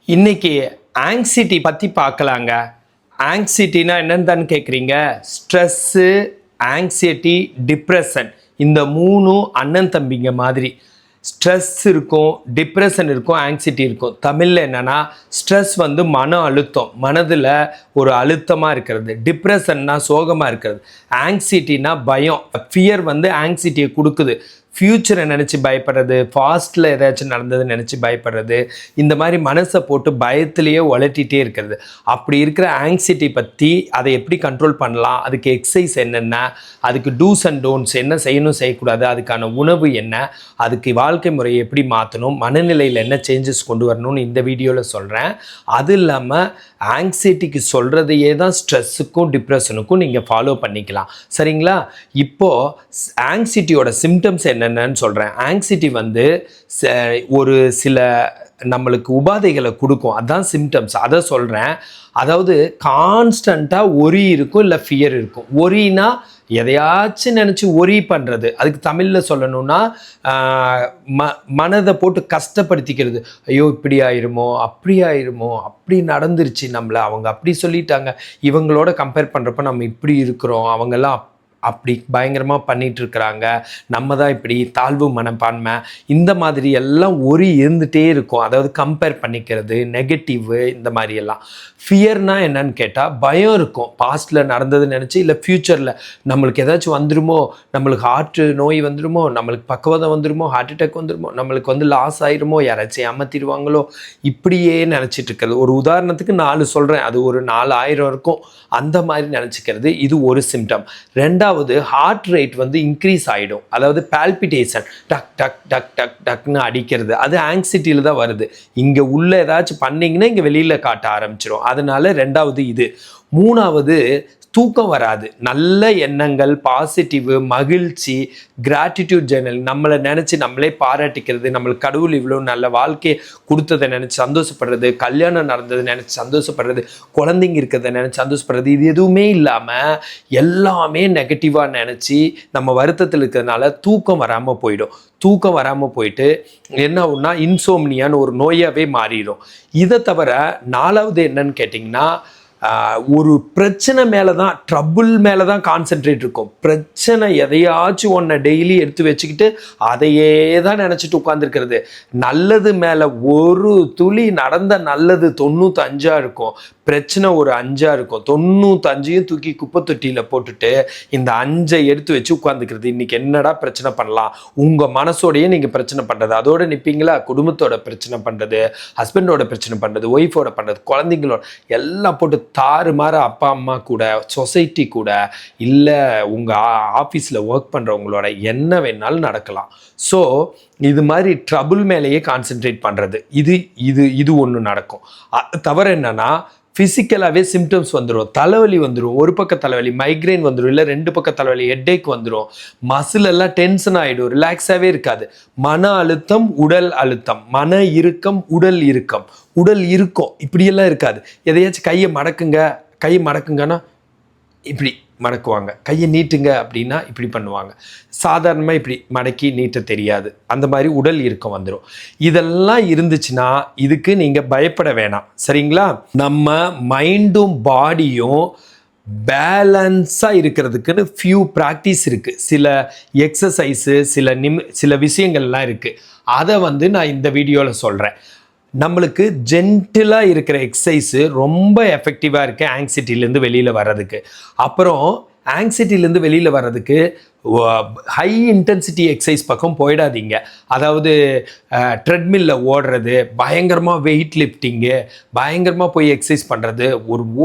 இன்னைக்கு ஆங்ஸைட்டி பற்றி பார்க்கலாங்க. ஆங்ஸைட்டினா என்னன்னு தான் கேட்குறீங்க. ஸ்ட்ரெஸ்ஸு, ஆங்ஸைட்டி, டிப்ரெஷன் இந்த மூணும் அண்ணன் தம்பிங்க மாதிரி. ஸ்ட்ரெஸ் இருக்கும், டிப்ரெஷன் இருக்கும், ஆங்ஸைட்டி இருக்கும். தமிழில் என்னென்னா ஸ்ட்ரெஸ் வந்து மன அழுத்தம், மனதில் ஒரு அழுத்தமாக இருக்கிறது. டிப்ரெஷன்னா சோகமாக இருக்கிறது. ஆங்ஸைட்டினா பயம், ஃபியர் வந்து ஆங்ஸைட்டியை கொடுக்குது. ஃப்யூச்சரை நினச்சி பயப்படுறது, ஃபாஸ்ட்டில் ஏதாச்சும் நடந்ததுன்னு நினச்சி பயப்படுறது, இந்த மாதிரி மனசை போட்டு பயத்திலேயே உலட்டிகிட்டே இருக்கிறது. அப்படி இருக்கிற ஆங்ஸைட்டி பற்றி அதை எப்படி கண்ட்ரோல் பண்ணலாம், அதுக்கு எக்ஸசைஸ் என்னென்ன, அதுக்கு டூஸ் அண்ட் டோன்ட்ஸ் என்ன செய்யணும் செய்யக்கூடாது, அதுக்கான உணவு என்ன, அதுக்கு வாழ்க்கை முறையை எப்படி மாற்றணும், மனநிலையில் என்ன சேஞ்சஸ் கொண்டு வரணும்னு இந்த வீடியோவில் சொல்கிறேன். அது இல்லாமல் ஆங்ஸைட்டிக்கு சொல்கிறதையே தான் ஸ்ட்ரெஸ்ஸுக்கும் டிப்ரெஷனுக்கும் நீங்கள் ஃபாலோ பண்ணிக்கலாம். சரிங்களா? இப்போது ஆங்ஸைட்டியோட சிம்டம்ஸ் என்னென்னு சொல்கிறேன். ஆங்ஸைட்டி வந்து ஒரு சில நம்மளுக்கு உபாதைகளை கொடுக்கும், அதுதான் சிம்டம்ஸ். அதை சொல்கிறேன். அதாவது கான்ஸ்டண்ட்டாக ஒரி இருக்கும், இல்லை ஃபியர் இருக்கும். ஒரினா எதையாச்சும் நினச்சி ஒரி பண்ணுறது. அதுக்கு தமிழில் சொல்லணும்னா மனதை போட்டு கஷ்டப்படுத்திக்கிறது. ஐயோ இப்படி ஆயிருமோ, அப்படி ஆயிருமோ, அப்படி நடந்துருச்சு, நம்மளை அவங்க அப்படி சொல்லிட்டாங்க, இவங்களோட கம்பேர் பண்ணுறப்ப நம்ம இப்படி இருக்கிறோம், அவங்கெல்லாம் அப்படி பயங்கரமாக பண்ணிகிட்ருக்குறாங்க, நம்ம தான் இப்படி, தாழ்வு மனப்பான்மை, இந்த மாதிரி எல்லாம் ஒரு இருந்துகிட்டே இருக்கும். அதாவது கம்பேர் பண்ணிக்கிறது, நெகட்டிவு, இந்த மாதிரியெல்லாம். ஃபியர்னால் என்னன்னு கேட்டால் பயம் இருக்கும். பாஸ்ட்டில் நடந்ததுன்னு நினச்சி, இல்லை ஃப்யூச்சரில் நம்மளுக்கு ஏதாச்சும் வந்துடுமோ, நம்மளுக்கு ஹார்ட் நோய் வந்துடுமோ, நம்மளுக்கு பக்கவாதம் வந்துடுமோ, ஹார்ட் அட்டாக் வந்துடுமோ, நம்மளுக்கு வந்து லாஸ் ஆகிருமோ, யாராச்சும் ஏமாற்றிடுவாங்களோ, இப்படியே நினச்சிட்டு இருக்கிறது. ஒரு உதாரணத்துக்கு 4 சொல்கிறேன், அது ஒரு 4000 இருக்கும். அந்த மாதிரி நினச்சிக்கிறது, இது ஒரு சிம்டம். ரெண்டாவது, ஹார்ட் ரேட் வந்து இன்க்ரீஸ் ஆகிடும். அதாவது பால்பிட்டேஷன், டக் டக் டக் டக் டக்னு அடிக்கிறது. அது ஆங்ஸைட்டியில் தான் வருது. இங்கே உள்ள ஏதாச்சும் பண்ணிங்கன்னா இங்கே வெளியில் காட்ட ஆரம்பிச்சிடும். அதனால ரெண்டாவது இது. மூணாவது, தூக்கம் வராது. நல்ல எண்ணங்கள், பாசிட்டிவ், மகிழ்ச்சி, கிராட்டிடியூட் ஜேர்னல், நம்மளை நினச்சி நம்மளே பாராட்டிக்கிறது, நம்மளுக்கு கடவுள் இவ்வளோ நல்ல வாழ்க்கையை கொடுத்ததை நினச்சி சந்தோஷப்படுறது, கல்யாணம் நடந்ததை நினச்சி சந்தோஷப்படுறது, குழந்தைங்க இருக்கிறத நினச்சி சந்தோஷப்படுறது, இது எதுவுமே இல்லாமல் எல்லாமே நெகட்டிவாக நினச்சி நம்ம வருத்தத்தில் இருக்கிறதுனால தூக்கம் வராமல் போயிடும். தூக்கம் வராமல் போயிட்டு என்ன ஆகும்னா இன்சோம்னியான்னு ஒரு நோயாகவே மாறிடும். இதை தவிர 4வது என்னன்னு கேட்டிங்கன்னா, ஒரு பிரச்சனை மேலே தான், ட்ரபுள் மேலே தான் கான்சென்ட்ரேட் இருக்கும். பிரச்சனை எதையாச்சும் ஒன்றை டெய்லி எடுத்து வச்சுக்கிட்டு அதையே தான் நினச்சிட்டு உட்காந்துருக்கிறது. நல்லது மேலே ஒரு துளி நடந்த நல்லது 95 இருக்கும், பிரச்சனை ஒரு 5 இருக்கும். 95 தூக்கி குப்பை தொட்டியில் போட்டுட்டு இந்த 5 எடுத்து வச்சு உட்காந்துக்கிறது. இன்றைக்கி என்னடா பிரச்சனை பண்ணலாம், உங்கள் மனசோடையே நீங்கள் பிரச்சனை பண்ணுறது. அதோடு நிற்பீங்களா? குடும்பத்தோட பிரச்சனை பண்ணுறது, ஹஸ்பண்டோட பிரச்சனை பண்ணுறது, ஒய்ஃபோட பண்ணுறது, குழந்தைங்களோட எல்லாம் போட்டு தாறுமாற, அப்பா அம்மா கூட, சொசைட்டி கூட, இல்லை உங்கள் ஆஃபீஸில் ஒர்க் பண்ணுறவங்களோட என்ன வேணாலும் நடக்கலாம். ஸோ இது மாதிரி ட்ரபுள் மேலேயே கான்சென்ட்ரேட் பண்ணுறது, இது ஒன்று நடக்கும். தவிர என்னன்னா, ஃபிசிக்கலாகவே சிம்டம்ஸ் வந்துடும். தலைவலி வந்துடும், ஒரு பக்க தலைவலி, மைக்ரைன் வந்துடும், இல்லை 2 பக்க தலைவலி, ஹெட்டேக் வந்துடும், மசில் எல்லாம் டென்ஷன் ஆகிடும், ரிலாக்ஸாகவே இருக்காது. மன அழுத்தம், உடல் அழுத்தம், மன இறுக்கம், உடல் இறுக்கம், உடல் இறுக்கம், இப்படியெல்லாம் இருக்காது. எதையாச்சும் கையை மடக்குங்கன்னா இப்படி மடக்குவாங்க, கையை நீட்டுங்க அப்படின்னா இப்படி பண்ணுவாங்க. சாதாரணமாக இப்படி மடக்கி நீட்ட தெரியாது. அந்த மாதிரி உடல் இறுக்கம் வந்துடும். இதெல்லாம் இருந்துச்சுன்னா இதுக்கு நீங்கள் பயப்பட வேணாம். சரிங்களா? நம்ம மைண்டும் பாடியும் பேலன்ஸாக இருக்கிறதுக்குன்னு ஃபியூ ப்ராக்டிஸ் இருக்குது. சில எக்ஸசைஸு, சில விஷயங்கள்லாம் இருக்குது. அதை வந்து நான் இந்த வீடியோவில் சொல்கிறேன். நம்மளுக்கு ஜென்டிலாக இருக்கிற எக்ஸசைஸு ரொம்ப எஃபெக்டிவாக இருக்குது ஆங்ஸைட்டிலேருந்து வெளியில் வர்றதுக்கு. அப்புறம் ஆங்ஸைட்டிலேருந்து வெளியில் வர்றதுக்கு ஹை இன்டென்சிட்டி எக்ஸசைஸ் பக்கம் போயிடாதீங்க. அதாவது ட்ரெட்மில்ல ஓடுறது, பயங்கரமாக வெயிட் லிஃப்டிங்கு, பயங்கரமாக போய் எக்ஸசைஸ் பண்ணுறது,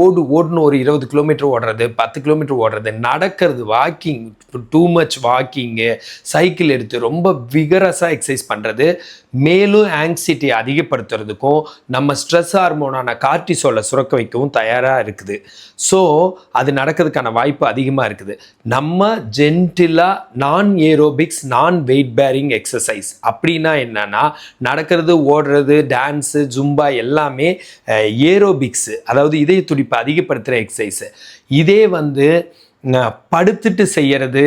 ஓடுன்னு ஒரு 20 கிலோமீட்டர் ஓடுறது, 10 கிலோமீட்டர் ஓடுறது, நடக்கிறது, walking, too much walking, cycle எடுத்து ரொம்ப விகரஸாக எக்ஸசைஸ் பண்ணுறது மேலும் ஆங்ஸைட்டி அதிகப்படுத்துறதுக்கும் நம்ம ஸ்ட்ரெஸ் ஹார்மோனான கார்டிசோலை சுரக்க வைக்கவும் தயாராக இருக்குது. ஸோ அது நடக்கிறதுக்கான வாய்ப்பு அதிகமாக இருக்குது. நம்ம நான் ஏரோபிக்ஸ், நான் வெயிட் பேரிங் எக்ஸசைஸ் அப்படின்னா என்னன்னா, நடக்கிறது, ஓடுறது, டான்ஸு, ஜும்பா எல்லாமே ஏரோபிக்ஸு, அதாவது இதய துடிப்பை அதிகப்படுத்துகிற எக்ஸசைஸு. இதே வந்து படுத்துட்டு செய்கிறது,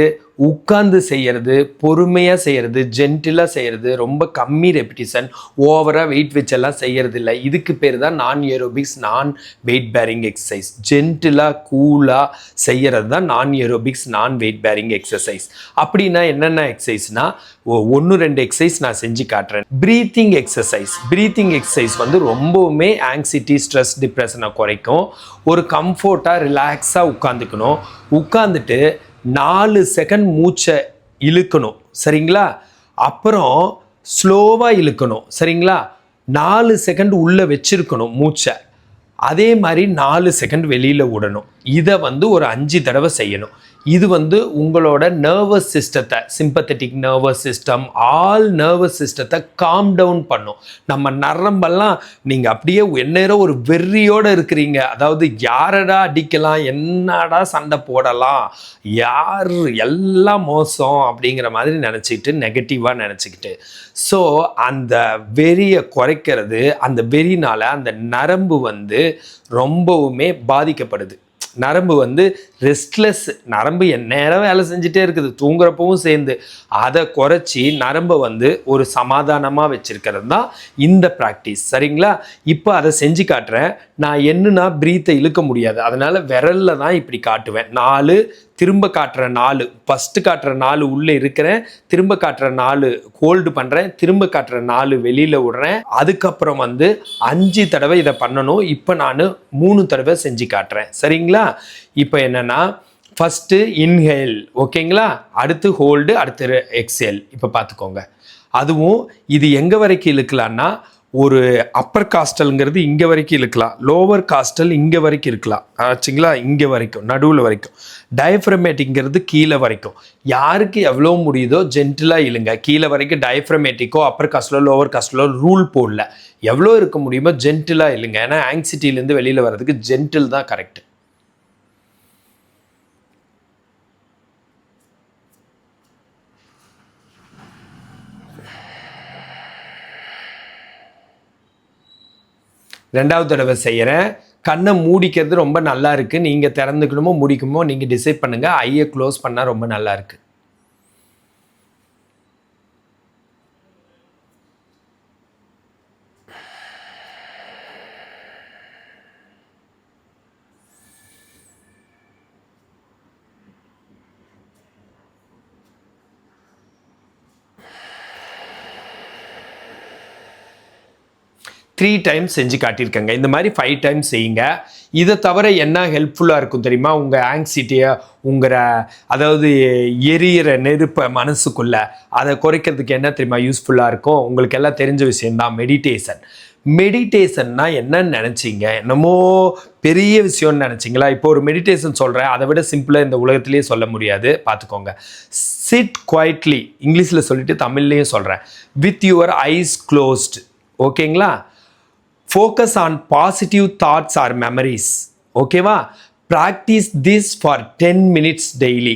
உட்கார்ந்து செய்கிறது, பொறுமையாக செய்கிறது, ஜென்டிலாக செய்கிறது, ரொம்ப கம்மி ரெப்பிட்டிஷன், ஓவராக வெயிட் வச்செல்லாம் செய்கிறது இல்லை. இதுக்கு பேர் தான் நான் ஏரோபிக்ஸ், நான் வெயிட் பேரிங் எக்ஸசைஸ். ஜென்டிலாக கூலாக செய்கிறது தான் நான் ஏரோபிக்ஸ், நான் வெயிட் பேரிங் எக்ஸசைஸ். அப்படின்னா என்னென்ன எக்ஸசைஸ்னா 1-2 எக்ஸசைஸ் நான் செஞ்சு காட்டுறேன். Breathing exercise. ப்ரீத்திங் எக்ஸசைஸ் வந்து ரொம்பவுமே ஆங்ஸைட்டி, ஸ்ட்ரெஸ், டிப்ரெஷனை குறைக்கும். ஒரு கம்ஃபர்ட்டாக ரிலாக்ஸாக உட்காந்துக்கணும். உட்காந்துட்டு 4 செகண்ட் மூச்சை இழுக்கணும், சரிங்களா? அப்புறம் ஸ்லோவாக இழுக்கணும், சரிங்களா? 4 செகண்ட் உள்ளே வச்சிருக்கணும் மூச்சை. அதே மாதிரி 4 செகண்ட் வெளியில் விடணும். இதை வந்து ஒரு 5 தடவை செய்யணும். இது வந்து உங்களோட நர்வஸ் சிஸ்டத்தை, sympathetic nervous system, all nervous சிஸ்டத்தை காம் டவுன் பண்ணும். நம்ம நரம்பெல்லாம் நீங்கள் அப்படியே எந்நேரம் ஒரு வெறியோடு இருக்கிறீங்க. அதாவது யாரடா அடிக்கலாம், என்னடா சண்டை போடலாம், யார் எல்லாம் மோசம் அப்படிங்கிற மாதிரி நினச்சிக்கிட்டு, நெகட்டிவாக நினச்சிக்கிட்டு. ஸோ அந்த வெறியை குறைக்கிறது, அந்த வெறினால் அந்த நரம்பு வந்து ரொம்பவுமே பாதிக்கப்படுது. நரம்பு வந்து ரெஸ்ட்லெஸ், நரம்பு எந்நேரம் வேலை செஞ்சுட்டே இருக்குது, தூங்குறப்பவும் சேர்ந்து. அதை குறைச்சி நரம்பை வந்து ஒரு சமாதானமாக வச்சுருக்கிறது தான் இந்த ப்ராக்டிஸ், சரிங்களா? இப்போ அதை செஞ்சு காட்டுறேன். நான் என்னன்னா ப்ரீத்தை இழுக்க முடியாது, அதனால் விரலில் தான் இப்படி காட்டுவேன். 4, திரும்ப காட்டுற 4, ஃபஸ்ட்டு காட்டுற 4 உள்ளே இருக்கிறேன், திரும்ப காட்டுற 4 ஹோல்டு பண்ணுறேன், திரும்ப காட்டுற 4 வெளியில் விடுறேன். அதுக்கப்புறம் வந்து 5 தடவை இதை பண்ணணும். இப்போ நான் 3 தடவை செஞ்சு காட்டுறேன், சரிங்களா? இப்போ என்னென்னா ஃபஸ்ட்டு இன்ஹேல், ஓகேங்களா? அடுத்து ஹோல்டு, அடுத்து எக்ஸேல். இப்போ பார்த்துக்கோங்க. அதுவும் இது எங்கே வரைக்கும் இழுக்கலான்னா, ஒரு அப்பர் காஸ்டல்ங்கிறது இங்கே வரைக்கும் இழுக்கலாம், லோவர் காஸ்டல் இங்கே வரைக்கும் இருக்கலாம், ஆச்சுங்களா? இங்கே வரைக்கும், நடுவில் வரைக்கும். டயஃப்ரமேட்டிக்ங்கிறது கீழே வரைக்கும். யாருக்கு எவ்வளோ முடியுதோ ஜென்டிலாக இழுங்க. கீழே வரைக்கும் டயஃப்ரமேட்டிக்கோ அப்பர் காஸ்டலோ லோவர் காஸ்டலோ ரூல் போடல. எவ்வளோ இருக்க முடியுமோ ஜென்டிலாக இழுங்க. ஏன்னா ஆங்ஸைட்டிலேருந்து வெளியில் வர்றதுக்கு ஜென்டில் தான் கரெக்ட். ரெண்டாவது தடவை செய்கிறேன். கண்ணை மூடிக்கிறது ரொம்ப நல்லா இருக்குது. நீங்கள் திறந்துக்கணுமோ மூடிக்கணுமோ நீங்கள் டிசைட் பண்ணுங்கள். ஐயை க்ளோஸ் பண்ணால் ரொம்ப நல்லா இருக்குது. த்ரீ டைம்ஸ் செஞ்சு காட்டியிருக்கேங்க. இந்த மாதிரி 5 டைம்ஸ் செய்யுங்க. இதை தவிர என்ன ஹெல்ப்ஃபுல்லாக இருக்கும் தெரியுமா? உங்கள் ஆங்ஸைட்டியை, அதாவது எரியிற நெருப்பை மனசுக்குள்ளே அதை குறைக்கிறதுக்கு என்ன தெரியுமா யூஸ்ஃபுல்லாக இருக்கும்? உங்களுக்கு எல்லாம் தெரிஞ்ச விஷயந்தான் மெடிடேஷன். மெடிடேஷன்னா என்னன்னு நினச்சிங்க? என்னமோ பெரிய விஷயம்னு நினச்சிங்களா? இப்போ ஒரு மெடிடேஷன் சொல்கிறேன், அதை விட சிம்பிளாக இந்த உலகத்திலேயே சொல்ல முடியாது, பார்த்துக்கோங்க. சிட் குவைட்லி, இங்கிலீஷில் சொல்லிட்டு தமிழ்லேயும் சொல்கிறேன். வித் யுவர் ஐஸ் க்ளோஸ்ட், ஓகேங்களா? Focus on positive thoughts or memories. ஓகேவா? Practice this for 10 minutes daily.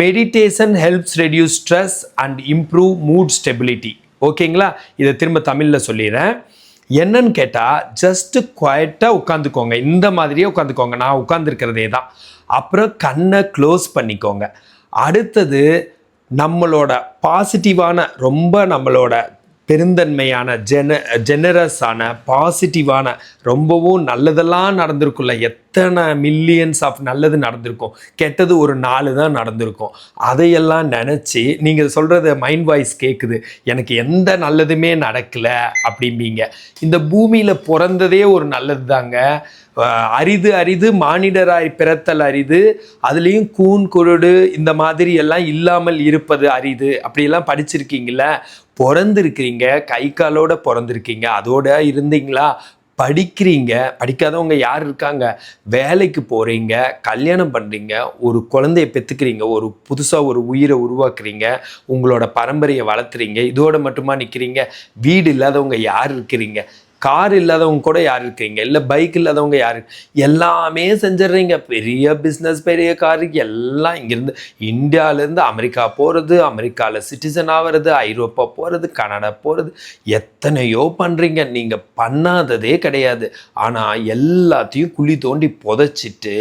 Meditation helps reduce stress and improve mood stability. ஓகேங்களா? இதை திரும்ப தமிழில் சொல்லிடுறேன். என்னன்னு கேட்டால், ஜஸ்ட்டு குவைட்டாக உட்காந்துக்கோங்க. இந்த மாதிரியே உட்காந்துக்கோங்க. நான் உட்காந்துருக்கிறதே தான். அப்புறம் கண்ணை க்ளோஸ் பண்ணிக்கோங்க. அடுத்தது நம்மளோட பாசிட்டிவான, ரொம்ப நம்மளோட பெருந்தன்மையான, ஜெனரஸான, பாசிட்டிவான, ரொம்பவும் நல்லதெல்லாம் நடந்திருக்கும்ல. எத்தனை மில்லியன்ஸ் ஆஃப் நல்லது நடந்திருக்கும், கெட்டது ஒரு 4 தான் நடந்திருக்கும். அதையெல்லாம் நினச்சி நீங்கள் சொல்கிறது மைண்ட் வாய்ஸ் கேட்குது, எனக்கு எந்த நல்லதுமே நடக்கலை அப்படிம்பீங்க. இந்த பூமியில் பிறந்ததே ஒரு நல்லது தாங்க. அரிது மானிடராய் பிறத்தல் அரிது, அதுலேயும் கூன் குருடு இந்த மாதிரி எல்லாம் இல்லாமல் இருப்பது அரிது. அப்படியெல்லாம் படிச்சிருக்கீங்கள? பிறந்திருக்கிறீங்க, கை காலோட பிறந்திருக்கீங்க, அதோட இருந்தீங்களா? படிக்கிறீங்க, படிக்காதவங்க யார் இருக்காங்க? வேலைக்கு போகிறீங்க, கல்யாணம் பண்ணுறீங்க, ஒரு குழந்தைய பெற்றுக்கிறீங்க, ஒரு புதுசாக ஒரு உயிரை உருவாக்குறீங்க, உங்களோட பரம்பரையை வளர்த்துறீங்க. இதோட மட்டுமா நிற்கிறீங்க? வீடு இல்லாதவங்க யார் இருக்கிறீங்க? கார் இல்லாதவங்க கூட யார் இருக்கீங்க, இல்லை பைக் இல்லாதவங்க யார், எல்லாமே செஞ்சிடுறீங்க. பெரிய பிஸ்னஸ், பெரிய காரு எல்லாம் இங்கேருந்து இந்தியாவிலேருந்து அமெரிக்கா போகிறது, அமெரிக்காவில் சிட்டிசன் ஆகிறது, ஐரோப்பா போகிறது, கனடா போகிறது, எத்தனையோ பண்ணுறீங்க. நீங்கள் பண்ணாததே கிடையாது. ஆனால் எல்லாத்தையும் குழி தோண்டி புதைச்சிட்டு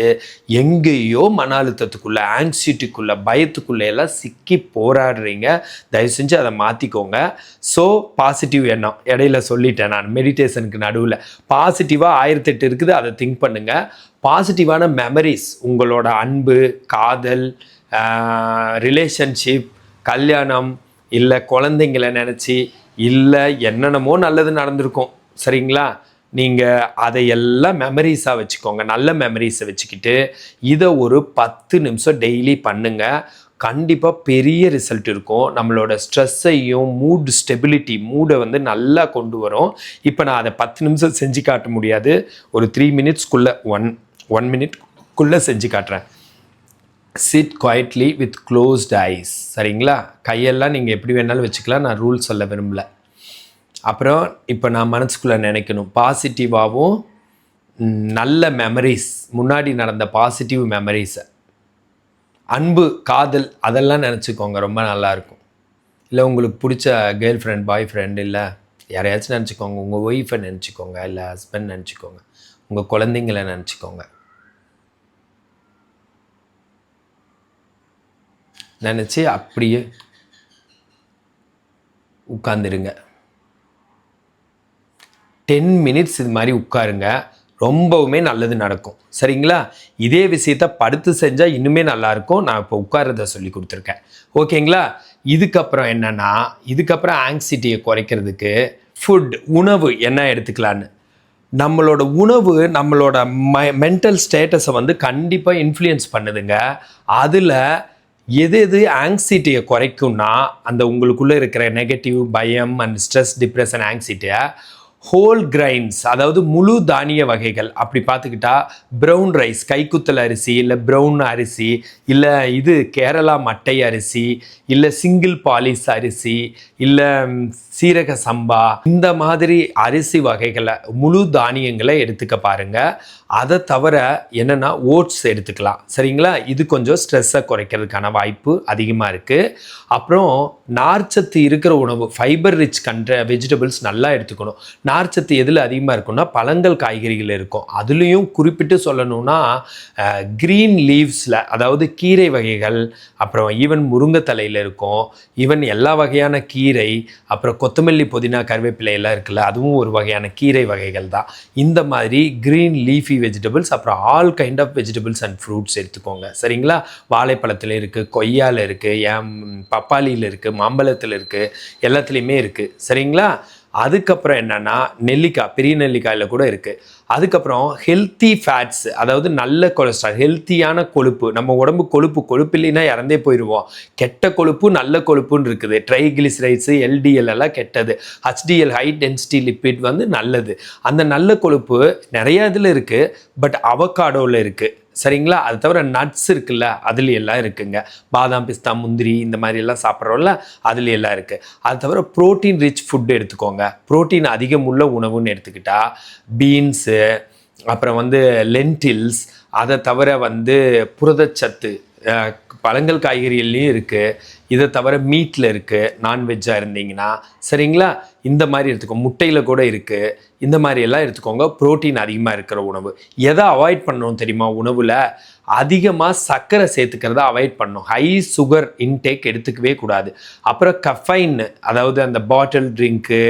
எங்கேயோ மன அழுத்தத்துக்குள்ளே, ஆங்ஸைட்டிக்குள்ளே, பயத்துக்குள்ளே எல்லாம் சிக்கி போராடுறீங்க. தயவு செஞ்சு அதை மாற்றிக்கோங்க. ஸோ பாசிட்டிவ் எண்ணம் இடையில சொல்லிட்டேன் நான், மெடிடேஷனுக்கு நடுவில் பாசிட்டிவாக 1008 இருக்குது, அதை திங்க் பண்ணுங்கள். பாசிட்டிவான மெமரிஸ், உங்களோட அன்பு, காதல், ரிலேஷன்ஷிப், கல்யாணம், இல்லை குழந்தைங்களை நினச்சி, இல்லை என்னென்னமோ நல்லது நடந்திருக்கும், சரிங்களா? நீங்கள் அதையெல்லாம் மெமரிஸாக வச்சுக்கோங்க. நல்ல மெமரிஸை வச்சுக்கிட்டு இதை ஒரு 10 நிமிஷம் டெய்லி பண்ணுங்கள். கண்டிப்பாக பெரிய ரிசல்ட் இருக்கும். நம்மளோட ஸ்ட்ரெஸ்ஸையும் மூடை வந்து நல்லா கொண்டு வரும். இப்போ நான் அதை 10 நிமிஷம் செஞ்சு காட்ட முடியாது, ஒரு 3 மினிட்ஸ்க்குள்ளே ஒன் மினிட்குள்ளே செஞ்சு காட்டுறேன். Sit quietly with closed eyes, சரிங்களா? கையெல்லாம் நீங்கள் எப்படி வேணாலும் வச்சுக்கலாம், நான் ரூல் சொல்ல விரும்பல. அப்புறம் இப்போ நான் மனசுக்குள்ளே நினைக்கணும், பாசிட்டிவாகவும் நல்ல மெமரிஸ், முன்னாடி நடந்த பாசிட்டிவ் மெமரிஸை, அன்பு, காதல், அதெல்லாம் நினச்சிக்கோங்க. ரொம்ப நல்லாயிருக்கும். இல்லை உங்களுக்கு பிடிச்ச கேர்ள் ஃப்ரெண்ட், பாய் ஃப்ரெண்ட், இல்லை யாரையாச்சும் நினச்சிக்கோங்க. உங்கள் ஒய்ஃபை நினச்சிக்கோங்க, இல்லை ஹஸ்பண்ட் நினச்சிக்கோங்க, உங்கள் குழந்தைங்களை நினச்சிக்கோங்க. நினச்சி அப்படியே உட்காந்துருங்க. 10 மினிட்ஸ் இது மாதிரி உட்காருங்க. ரொம்பவுமே நல்லது நடக்கும், சரிங்களா? இதே விஷயத்த படுத்து செஞ்சால் இன்னுமே நல்லாயிருக்கும். நான் இப்போ உட்காரத சொல்லி கொடுத்துருக்கேன், ஓகேங்களா? இதுக்கப்புறம் என்னென்னா, இதுக்கப்புறம் ஆங்ஸைட்டியை குறைக்கிறதுக்கு ஃபுட், உணவு என்ன எடுத்துக்கலான்னு. நம்மளோட உணவு நம்மளோட மென்டல் ஸ்டேட்டஸை வந்து கண்டிப்பாக இன்ஃப்ளூயன்ஸ் பண்ணுதுங்க. அதில் எது ஆங்ஸைட்டியை குறைக்கும்னா, அந்த உங்களுக்குள்ளே இருக்கிற நெகட்டிவ், பயம் அண்ட் ஸ்ட்ரெஸ், டிப்ரெஷன், ஆங்ஸைட்டியை ஹோல் கிரைன்ஸ், அதாவது முழு தானிய வகைகள், அப்படி பார்த்துக்கிட்டா ப்ரௌன் ரைஸ், கைக்குத்தல் அரிசி, இல்லை ப்ரௌன் அரிசி, இல்லை இது கேரளா மட்டை அரிசி, இல்லை சிங்கிள் பாலிஸ் அரிசி, இல்லை சீரக சம்பா, இந்த மாதிரி அரிசி வகைகளை, முழு தானியங்களை எடுத்துக்க பாருங்கள். அதை தவிர என்னென்னா ஓட்ஸ் எடுத்துக்கலாம், சரிங்களா? இது கொஞ்சம் ஸ்ட்ரெஸ்ஸை குறைக்கிறதுக்கான வாய்ப்பு அதிகமாக இருக்குது. அப்புறம் நார்ச்சத்து இருக்கிற உணவு, ஃபைபர் ரிச் வெஜிடபிள்ஸ் நல்லா எடுத்துக்கணும். நார்ச்சத்து எதில் அதிகமாக இருக்குன்னா, பழங்கள், காய்கறிகள் இருக்கும். அதுலேயும் குறிப்பிட்டு சொல்லணும்னா க்ரீன் லீவ்ஸில், அதாவது கீரை வகைகள், அப்புறம் ஈவன் முருங்கைத்தலையில் இருக்கும், ஈவன் எல்லா வகையான கீரை, அப்புறம் கொத்தமல்லி, புதினா, கருவேப்பிலை எல்லாம் இருக்குல்ல, அதுவும் ஒரு வகையான கீரை வகைகள் தான். இந்த மாதிரி க்ரீன் லீஃபி வெஜிடபிள்ஸ், அப்புறம் all kind of vegetables and fruits எடுத்துக்கோங்க, சரிங்களா? வாழைப்பழத்தில் இருக்குது, கொய்யாவில் இருக்குது, பப்பாளியில் இருக்குது, மாம்பழத்தில் இருக்குது, எல்லாத்துலேயுமே இருக்குது, சரிங்களா? அதுக்கப்புறம் என்னென்னா நெல்லிக்காய், பெரிய நெல்லிக்காயில் கூட இருக்குது. அதுக்கப்புறம் ஹெல்த்தி ஃபேட்ஸ், அதாவது நல்ல கொலஸ்ட்ரால், ஹெல்த்தியான கொழுப்பு. நம்ம உடம்பு கொழுப்பு இல்லைன்னா இறந்தே போயிடுவோம். கெட்ட கொழுப்பு, நல்ல கொழுப்புன்னு இருக்குது. ட்ரைகிளிசரைட்ஸு, எல்டிஎல் எல்லாம் கெட்டது. ஹெச்டிஎல், ஹை டென்சிட்டி லிப்பிட் வந்து நல்லது. அந்த நல்ல கொழுப்பு நிறைய இதில் இருக்குது, பட் அவகாடோவில் இருக்குது, சரிங்களா? அது தவிர நட்ஸ் இருக்குல்ல, அதுல எல்லாம் இருக்குங்க. பாதாம், பிஸ்தா, முந்திரி, இந்த மாதிரி எல்லாம் சாப்பிட்றோம்ல, அதுல எல்லாம் இருக்குது. அது தவிர ப்ரோட்டீன் ரிச் ஃபுட்டு எடுத்துக்கோங்க. ப்ரோட்டீன் அதிகம் உள்ள உணவுன்னு எடுத்துக்கிட்டா பீன்ஸு, அப்புறம் வந்து லென்டில்ஸ், அதை தவிர வந்து புரதச்சத்து பழங்கள், காய்கறிகள்லையும் இருக்குது. இதை தவிர மீட்டில் இருக்குது, நான்வெஜ்ஜாக இருந்தீங்கன்னா, சரிங்களா? இந்த மாதிரி எடுத்துக்கோ. முட்டையில் கூட இருக்குது. இந்த மாதிரி எல்லாம் எடுத்துக்கோங்க. ப்ரோட்டீன் அதிகமாக இருக்கிற உணவு. எதை அவாய்ட் பண்ணணும் தெரியுமா? உணவில் அதிகமாக சர்க்கரை சேர்த்துக்கிறத அவாய்ட் பண்ணணும். ஹை சுகர் இன்டேக் எடுத்துக்கவே கூடாது. அப்புறம் கஃபைன், அதாவது அந்த பாட்டில் ட்ரிங்க்கு,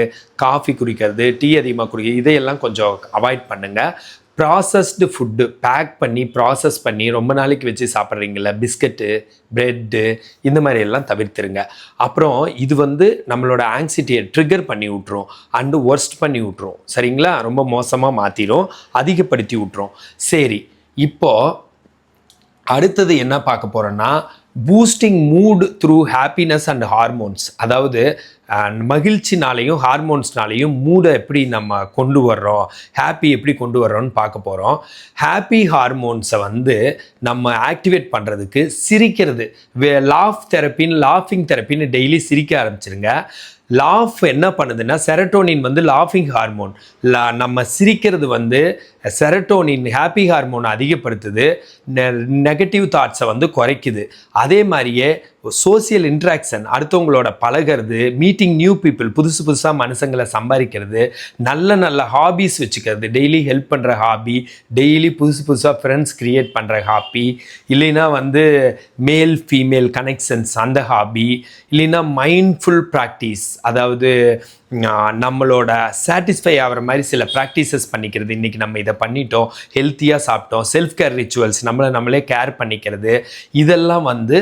காஃபி குடிக்கிறது, டீ அதிகமாக குடிக்கிறது, இதையெல்லாம் கொஞ்சம் அவாய்ட் பண்ணுங்கள். ப்ராசஸ்டு ஃபுட்டு, பேக் பண்ணி ப்ராசஸ் பண்ணி ரொம்ப நாளைக்கு வச்சு சாப்பிட்றீங்கள, பிஸ்கட்டு, ப்ரெட்டு, இந்த மாதிரி எல்லாம் தவிர்த்துருங்க. அப்புறம் இது வந்து நம்மளோட ஆங்ஸைட்டியை ட்ரிகர் பண்ணி விட்ரும் அண்டு ஒர்ஸ்ட் பண்ணி விட்ரும், சரிங்களா? ரொம்ப மோசமாக மாற்றிடும், அதிகப்படுத்தி விட்ரும். சரி, இப்போது அடுத்தது என்ன பார்க்க போகிறோன்னா, boosting mood through happiness and hormones. அதாவது மகிழ்ச்சினாலையும் ஹார்மோன்ஸ்னாலையும் மூடை எப்படி நம்ம கொண்டு வர்றோம், ஹாப்பி எப்படி கொண்டு வர்றோம்னு பார்க்க போகிறோம். ஹாப்பி ஹார்மோன்ஸை வந்து நம்ம ஆக்டிவேட் பண்ணுறதுக்கு சிரிக்கிறது, லாஃபிங் தெரப்பின்னு டெய்லி சிரிக்க ஆரம்பிச்சிருங்க. லாஃப் என்ன பண்ணுதுன்னா, செரட்டோனின் வந்து லாஃபிங் ஹார்மோன். நம்ம சிரிக்கிறது வந்து செரட்டோனின் ஹாப்பி ஹார்மோனை அதிகப்படுத்துது, நெகட்டிவ் தாட்ஸை வந்து குறைக்குது. அதே மாதிரியே சோசியல் இன்ட்ராக்ஷன், அடுத்தவங்களோட பழகிறது, மீட்டிங் நியூ பீப்புள், புதுசு புதுசாக மனுஷங்களை சம்பாதிக்கிறது, நல்ல நல்ல ஹாபீஸ் வச்சுக்கிறது, டெய்லி ஹெல்ப் பண்ணுற ஹாபி, டெய்லி புதுசு புதுசாக ஃப்ரெண்ட்ஸ் க்ரியேட் பண்ணுற ஹாபி, இல்லைன்னா வந்து மேல் ஃபீமேல் கனெக்ஷன்ஸ் அந்த ஹாபி, இல்லைன்னா மைண்ட்ஃபுல் ப்ராக்டிஸ், அதாவது நம்மளோட சாட்டிஸ்ஃபை ஆகிற மாதிரி சில ப்ராக்டிசஸ் பண்ணிக்கிறது. இன்றைக்கி நம்ம இதை பண்ணிட்டோம், ஹெல்த்தியாக சாப்பிட்டோம், செல்ஃப் கேர் ரிச்சுவல்ஸ், நம்மளே கேர் பண்ணிக்கிறது, இதெல்லாம் வந்து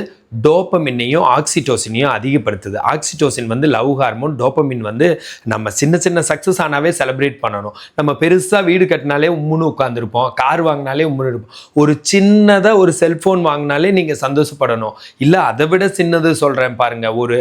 டோப்பமின்னையும் ஆக்சிடோசினையும் அதிகப்படுத்துது. ஆக்சிடோசின் வந்து லவ் ஹார்மோன், டோப்பமின் வந்து நம்ம சின்ன சின்ன சக்ஸஸ் ஆனாவே செலிப்ரேட் பண்ணணும். நம்ம பெருசாக வீடு கட்டினாலே உம்முன்னு உட்காந்துருப்போம், கார் வாங்கினாலே உம்முன்னு இருப்போம். ஒரு சின்னதாக ஒரு செல்ஃபோன் வாங்கினாலே நீங்கள் சந்தோஷப்படணும். இல்லை அதை விட சின்னது சொல்கிறேன் பாருங்கள், ஒரு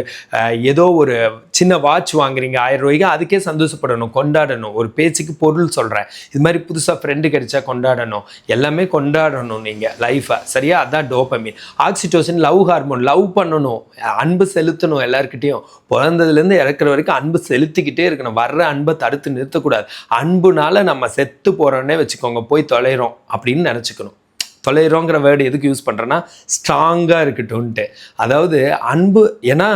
ஏதோ ஒரு சின்ன வாட்ச் வாங்குறீங்க 1000 ரூபாய்க்கு, அதுக்கே சந்தோஷப்படணும், கொண்டாடணும். ஒரு பேச்சுக்கு பொருள் சொல்கிறேன், இது மாதிரி புதுசாக ஃப்ரெண்டு கிடைச்சா கொண்டாடணும், எல்லாமே கொண்டாடணும் நீங்கள் லைஃப்பை, சரியா? அதுதான் டோப்பமின். ஆக்சிடோசின் லவ் ஹார்மோன், லவ் பண்ணணும், அன்பு செலுத்தணும், எல்லாருக்கிட்டையும் பிறந்ததுலேருந்து இறக்குற வரைக்கும் அன்பு செலுத்திக்கிட்டே இருக்கணும். வர்ற அன்பை தடுத்து நிறுத்தக்கூடாது. அன்புனால நம்ம செத்து போகிறோன்னே வச்சுக்கோங்க, போய் தொலைகிறோம் அப்படின்னு நினச்சிக்கணும். தொலைகிறோங்கிற வேர்டு எதுக்கு யூஸ் பண்ணுறேன்னா, ஸ்ட்ராங்காக இருக்கட்டும்ன்ட்டு. அதாவது அன்பு, ஏன்னா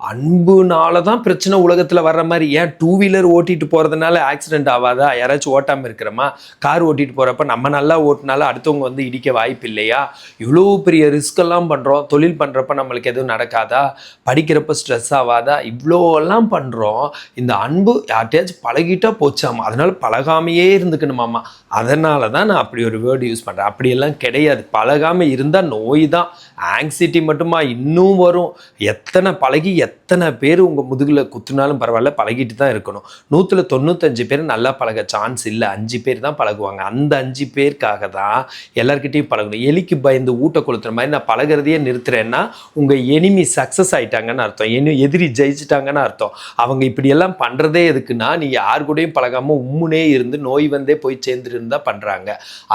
அன்புனால தான் பிரச்சனை உலகத்தில் வர்ற மாதிரி. ஏன் 2 வீலர் ஓட்டிகிட்டு போகிறதுனால ஆக்சிடென்ட் ஆகாதா? யாராச்சும் ஓட்டாமல் இருக்கிறோமா? கார் ஓட்டிகிட்டு போகிறப்ப நம்ம நல்லா ஓட்டினாலும் அடுத்தவங்க வந்து இடிக்க வாய்ப்பு இல்லையா? இவ்வளோ பெரிய ரிஸ்கெல்லாம் பண்ணுறோம். தொழில் பண்ணுறப்ப நம்மளுக்கு எதுவும் நடக்காதா? படிக்கிறப்ப ஸ்ட்ரெஸ் ஆகாதா? இவ்வளோலாம் பண்ணுறோம். இந்த அன்பு யார்ட்டையாச்சும் பழகிட்டா போச்சாமா, அதனால் பழகாமையே இருந்துக்கணுமாமா. அதனால தான் நான் அப்படி ஒரு வேர்டு யூஸ் பண்ணுறேன். அப்படியெல்லாம் கிடையாது. பழகாமல் இருந்தால் நோய் தான், ஆங்ஸைட்டி மட்டுமா இன்னும் வரும். எத்தனை பழகி எத்தனை பேர் உங்கள் முதுகில் குத்துனாலும் பரவாயில்ல, பழகிட்டு தான் இருக்கணும். 195 பேர் நல்லா பழக சான்ஸ் இல்லை, 5 பேர் தான் பழகுவாங்க. அந்த 5 பேருக்காக தான் எல்லாருக்கிட்டையும் பழகணும். எலிக்கு பயந்து ஊட்ட கொளுத்துற மாதிரி நான் பழகிறதையே நிறுத்துறேன்னா உங்கள் எனிமி சக்ஸஸ் ஆகிட்டாங்கன்னு அர்த்தம், எதிரி ஜெயிச்சிட்டாங்கன்னு அர்த்தம். அவங்க இப்படியெல்லாம் பண்ணுறதே எதுக்குன்னா, நீ யார் கூடயும் பழகாமல் உம்முனே இருந்து நோய் வந்தே போய் சேர்ந்துருந்தா பண்ணுறாங்க.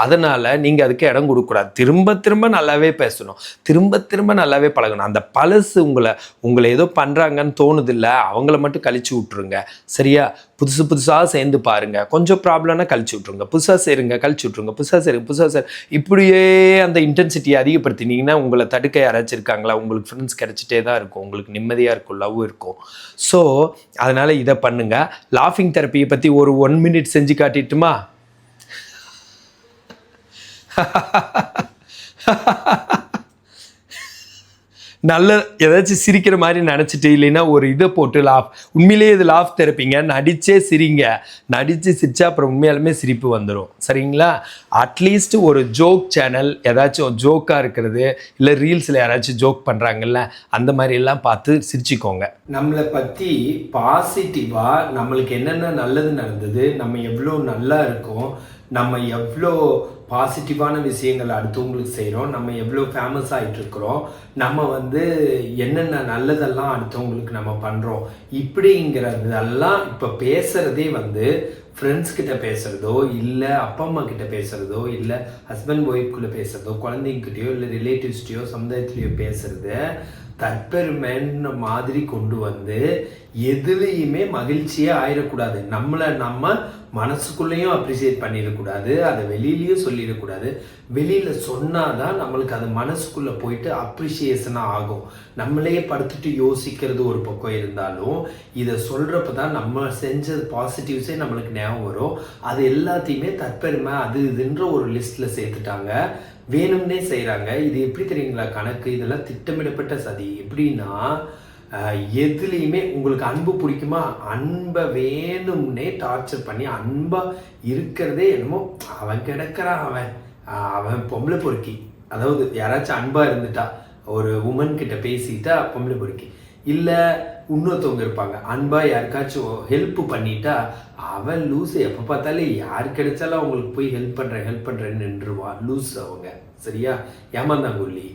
அதனால் நீங்கள் அதுக்கு இடம் கொடுக்கக்கூடாது. திரும்ப திரும்ப நல்லாவே பேசணும், திரும்ப திரும்ப நல்லாவே பழகணும். அந்த பழசு உங்களை ஏதோ பண்ணுறாங்கன்னு தோணுதில்ல, அவங்கள மட்டும் கழிச்சு விட்ருங்க, சரியா? புதுசாக சேர்ந்து பாருங்கள், கொஞ்சம் ப்ராப்ளம்னா கழிச்சு விட்ருங்க, புதுசாக சேருங்க, கழிச்சு விட்ருங்க, புதுசாக சேரு. இப்படியே அந்த இன்டென்சிட்டியை அதிகப்படுத்தினீங்கன்னா உங்களை தடுக்க யாராச்சும் இருக்காங்களா? உங்களுக்கு ஃப்ரெண்ட்ஸ் கிடச்சிட்டே தான் இருக்கும், உங்களுக்கு நிம்மதியாக இருக்கும், லவ் இருக்கும். ஸோ அதனால் இதை பண்ணுங்கள். லாஃபிங் தெரப்பியை பற்றி ஒரு 1 மினிட் செஞ்சு காட்டிட்டுமா? நல்ல ஏதாச்சும் சிரிக்கிற மாதிரி நினச்சிட்டு, இல்லைன்னா ஒரு இதை போட்டு உண்மையிலேயே இது லாஃப் தெரப்பிங்க, நடிச்சே சிரிங்க. நடித்து சிரிச்சா அப்புறம் உண்மையாலுமே சிரிப்பு வந்துடும், சரிங்களா? அட்லீஸ்ட் ஒரு ஜோக் சேனல், ஏதாச்சும் ஜோக்காக இருக்கிறது, இல்லை ரீல்ஸில் யாராச்சும் ஜோக் பண்ணுறாங்கல்ல, அந்த மாதிரியெல்லாம் பார்த்து சிரிச்சுக்கோங்க. நம்மளை பற்றி பாசிட்டிவாக நம்மளுக்கு என்னென்ன நல்லது நடந்தது, நம்ம எவ்வளோ நல்லா இருக்கோம், நம்ம எவ்வளோ பாசிட்டிவான விஷயங்கள் அடுத்தவங்களுக்கு செய்கிறோம், நம்ம எவ்வளோ ஃபேமஸ் ஆகிட்டுருக்குறோம், நம்ம வந்து என்னென்ன நல்லதெல்லாம் அடுத்தவங்களுக்கு நம்ம பண்ணுறோம், இப்படிங்கிறதெல்லாம் இப்போ பேசுகிறதே வந்து ஃப்ரெண்ட்ஸ் கிட்ட பேசுகிறதோ, இல்லை அப்பா அம்மா கிட்ட பேசுகிறதோ, இல்லை ஹஸ்பண்ட் ஒய்ஃப்குள்ளே பேசுகிறதோ, குழந்தைங்கிட்டையோ இல்லை ரிலேட்டிவ்ஸ்டையோ சமுதாயத்துலேயோ பேசுகிறத தற்பெருமைன்ற மாதிரி கொண்டு வந்து எதுலேயுமே மகிழ்ச்சியே ஆயிடக்கூடாது. நம்மளை நம்ம மனசுக்குள்ளேயும் அப்ரிசியேட் பண்ணிடக்கூடாது, அதை வெளியிலையும் சொல்லிடக்கூடாது. வெளியில் சொன்னால் தான் நம்மளுக்கு அது மனசுக்குள்ளே போயிட்டு அப்ரிசியேஷனாக ஆகும். நம்மளையே படுத்துட்டு யோசிக்கிறது ஒரு பக்கம் இருந்தாலும், இதை சொல்கிறப்ப தான் நம்ம செஞ்ச பாசிட்டிவ்ஸே நம்மளுக்கு ஞாபகம் வரும். அது எல்லாத்தையுமே தற்பெருமை அது இதுன்ற ஒரு லிஸ்ட்டில் சேர்த்துட்டாங்க, வேணும்னே செய்கிறாங்க. இது எப்படி தெரியுங்களா கணக்கு? இதெல்லாம் திட்டமிடப்பட்ட சதி. எப்படின்னா, எதுலேயுமே உங்களுக்கு அன்பு பிடிக்குமா, அன்பை வேணும்னே டார்ச்சர் பண்ணி அன்பாக இருக்கிறதே என்னமோ அவன் கிடக்கிறான், அவன் பொம்பளை பொறுக்கி. அதாவது யாராச்சும் அன்பாக இருந்துட்டா, ஒரு உமன் கிட்ட பேசிட்டா பொம்பளை பொறுக்கி. இல்லை இன்னொருத்தவங்க இருப்பாங்க, அன்பாக யாருக்காச்சும் ஹெல்ப் பண்ணிட்டா அவன் லூஸு, எப்போ பார்த்தாலே யார் கிடைச்சாலும் அவங்களுக்கு போய் ஹெல்ப் பண்ணுறேன்னு நின்றுவான், லூஸ் அவங்க, சரியா? ஏமாந்தாங்குள்ளி.